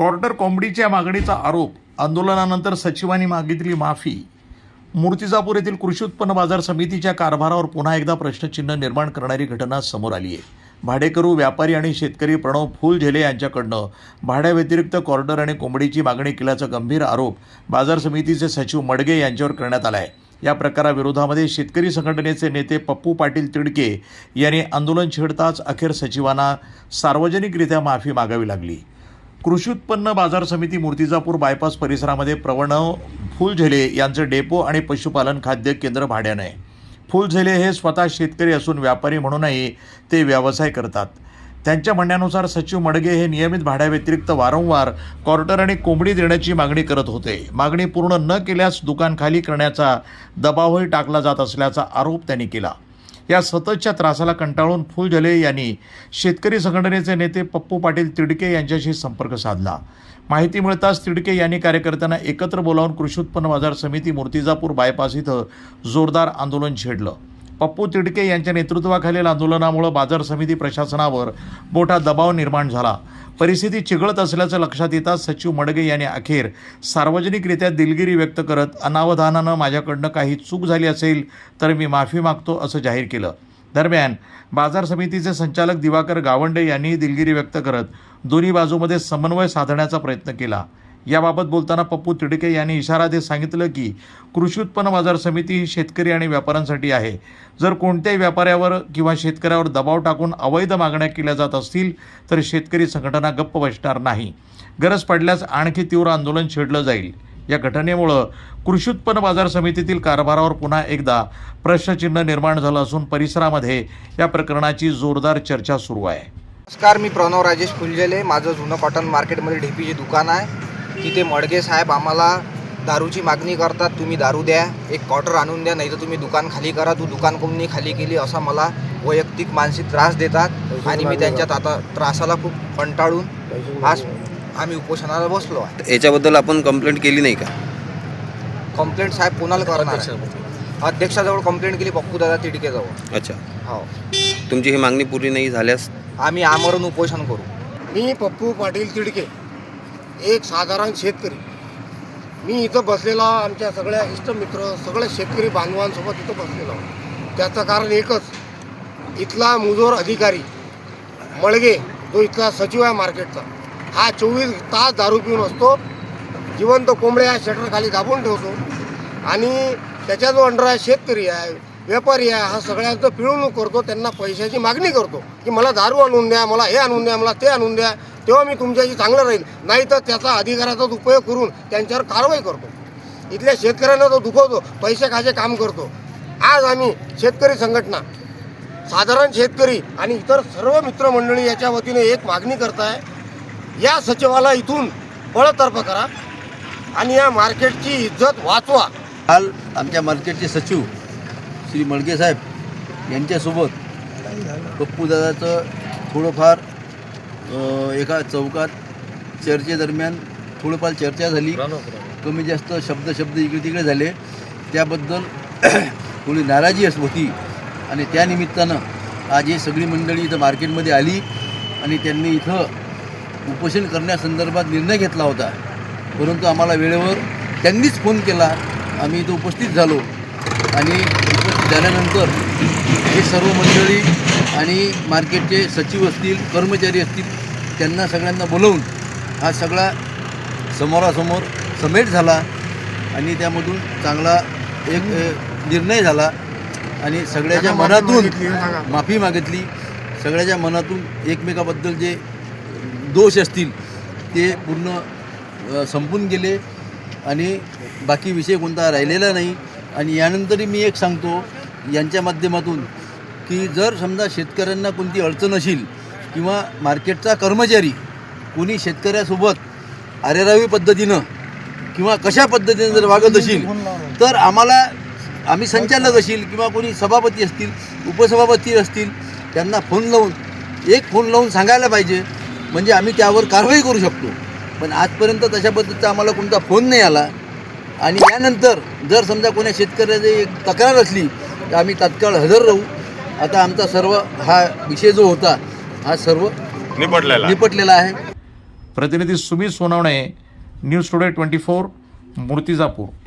Quarter कोंबडीच्या मागणीचा आरोप, आंदोलनानंतर सचिवांनी मागितली माफी. मूर्तिजापूर येथील कृषी उत्पन्न बाजार समितीच्या कारभारावर पुन्हा एकदा प्रश्नचिन्ह निर्माण करणारी घटना समोर आली आहे. भाडेकरू, व्यापारी आणि शेतकरी प्रणव फुलझेले यांच्याकडनं भाड्याव्यतिरिक्त कॉर्टर आणि कोंबडीची मागणी केल्याचा गंभीर आरोप बाजार समितीचे सचिव मडगे यांच्यावर करण्यात आला आहे. या प्रकाराविरोधामध्ये शेतकरी संघटनेचे नेते पप्पू पाटील तिडके यांनी आंदोलन छेडताच अखेर सचिवांना सार्वजनिकरित्या माफी मागावी लागली. कृषी उत्पन्न बाजार समिती मूर्तिजापूर बायपास परिसरामध्ये प्रणव फुलझेले यांचं डेपो आणि पशुपालन खाद्य केंद्र भाड्यानं आहे. फुलझेले हे स्वतः शेतकरी असून व्यापारी म्हणूनही ते व्यवसाय करतात. त्यांच्या म्हणण्यानुसार सचिव मडगे हे नियमित भाड्याव्यतिरिक्त वारंवार कॉर्टर आणि कोंबडी देण्याची मागणी करत होते. मागणी पूर्ण न केल्यास दुकान खाली करण्याचा दबावही टाकला जात असल्याचा आरोप त्यांनी केला. या सततच्या त्रासाला कंटाळून फुलझेले यांनी शेतकरी संघटनेचे नेते पप्पू पाटील तिडके यांच्याशी संपर्क साधला. माहिती मिळताच तिडके यांनी कार्यकर्त्यांना एकत्र बोलावून कृषी उत्पन्न बाजार समिती मूर्तिजापूर बायपास इथं जोरदार आंदोलन छेडलं. पप्पू तिडके यांच्या नेतृत्वाखालील आंदोलनामुळे बाजार समिती प्रशासनावर मोठा दबाव निर्माण झाला. परिस्थिती चिघळत असल्याचं लक्षात येताच सचिव मडगे यांनी अखेर सार्वजनिकरित्या दिलगिरी व्यक्त करत अनावधानानं माझ्याकडनं काही चूक झाली असेल तर मी माफी मागतो असं जाहीर केलं. दरम्यान बाजार समितीचे संचालक दिवाकर गावंडे यांनीही दिलगिरी व्यक्त करत दोन्ही बाजूमध्ये समन्वय साधण्याचा प्रयत्न केला. याबाबत बोलताना पप्पू तिडके यांनी इशारा देत सांगितलं की कृषी उत्पन्न बाजार समिती ही शेतकरी आणि व्यापाऱ्यांसाठी आहे. जर कोणत्याही व्यापाऱ्यावर किंवा शेतकऱ्यावर दबाव टाकून अवैध मागण्या केल्या जात असतील तर शेतकरी संघटना गप्प बसणार नाही. गरज पडल्यास आणखी तीव्र आंदोलन छेडलं जाईल. या घटनेमुळं कृषी उत्पन्न बाजार समितीतील कारभारावर पुन्हा एकदा प्रश्नचिन्ह निर्माण झालं असून परिसरामध्ये या प्रकरणाची जोरदार चर्चा सुरू आहे. नमस्कार, मी प्रणव राजेश फुलझेले. माझं जुनं कॉटन मार्केटमध्ये ढेपीचे दुकान आहे. तिथे मडगे साहेब आम्हाला दारूची मागणी करतात. तुम्ही दारू द्या, एक क्वार्टर आणून द्या, नाही तर तुम्ही दुकान खाली करा. तू दुकान कोणी खाली केली असा मला वैयक्तिक मानसिक त्रास देतात आणि मी त्यांच्यात आता त्रासाला खूप कंटाळून आज आम्ही उपोषणाला बसलो आहे. याच्याबद्दल आपण कंप्लेंट केली नाही का? कंप्लेंट साहेब कोणाला करणार? अध्यक्षाजवळ कंप्लेंट केली, पप्पू दादा तिडकेजवळ. अच्छा, हो. तुमची ही मागणी पूर्ण नाही झाल्यास आम्ही आमरण उपोषण करू. मी पप्पू पाटील तिडके, एक साधारण शेतकरी. मी इथं बसलेला आमच्या सगळ्या इष्टमित्र सगळ्या शेतकरी बांधवांसोबत इथं बसलेलो. त्याचं कारण एकच, इथला मुजोर अधिकारी मळगे जो इथला सचिव आहे मार्केटचा, हा 24 तास दारू पिऊन असतो. जिवंत कोंबड्या शटर खाली दाबून ठेवतो आणि त्याच्या जो अंडर आहे शेतकरी आहे, व्यापारी आहे, हा सगळ्यांचं पिळवणूक करतो. त्यांना पैशाची मागणी करतो की मला दारू आणून द्या, मला हे आणून द्या, मला ते आणून द्या, तेव्हा मी तुमच्याशी चांगलं राहील. नाही तर त्याचा अधिकाराचा उपयोग करून त्यांच्यावर कारवाई करतो. इथल्या शेतकऱ्यांना तो दुखवतो, पैसे खायचे काम करतो. आज आम्ही शेतकरी संघटना, साधारण शेतकरी आणि इतर सर्व मित्रमंडळी याच्या वतीने एक मागणी करताय, या सचिवाला इथून बळतर्फ करा आणि या मार्केटची इज्जत वाचवा. काल आमच्या मार्केटचे सचिव श्री मडगे साहेब यांच्यासोबत पप्पूदादाचं थोडंफार एका चौकात चर्चेदरम्यान थोडंफार चर्चा झाली. कमी जास्त शब्द इकडे तिकडे झाले. त्याबद्दल थोडी नाराजी होती आणि त्यानिमित्तानं आज ही सगळी मंडळी इथं मार्केटमध्ये आली आणि त्यांनी इथं उपोषण करण्यासंदर्भात निर्णय घेतला होता. परंतु आम्हाला वेळेवर त्यांनीच फोन केला. आम्ही इथं उपस्थित झालो आणि उपस्थित झाल्यानंतर हे सर्व मंडळी आणि मार्केटचे सचिव असतील, कर्मचारी असतील, त्यांना सगळ्यांना बोलवून हा सगळा समोरासमोर समेट झाला आणि त्यामधून चांगला एक निर्णय झाला आणि सगळ्याच्या मनातून माफी मागितली. सगळ्याच्या मनातून एकमेकाबद्दल जे दोष असतील ते पूर्ण संपून गेले आणि बाकी विषय कोणता राहिलेला नाही. आणि यानंतरही मी एक सांगतो यांच्या माध्यमातून की जर समजा शेतकऱ्यांना कोणती अडचण असेल किंवा मार्केटचा कर्मचारी कोणी शेतकऱ्यासोबत अरेरावी पद्धतीनं किंवा कशा पद्धतीनं जर वागत असेल तर आम्ही संचालक असेल किंवा कोणी सभापती असतील, उपसभापती असतील, त्यांना फोन लावून सांगायला पाहिजे, म्हणजे आम्ही त्यावर कारवाई करू शकतो. पण आजपर्यंत तशा पद्धतीचा आम्हाला कोणता फोन नाही आला. आणि यानंतर जर समजा कोणा शेतकऱ्याची तक्रार असली तर आम्ही तात्काळ हजर राहू. आता आमचा सर्व हा विषय जो होता हा सर्व निपटलेला आहे. प्रतिनिधी सुमित सोनवणे, न्यूज टुडे 24, मूर्तिजापूर.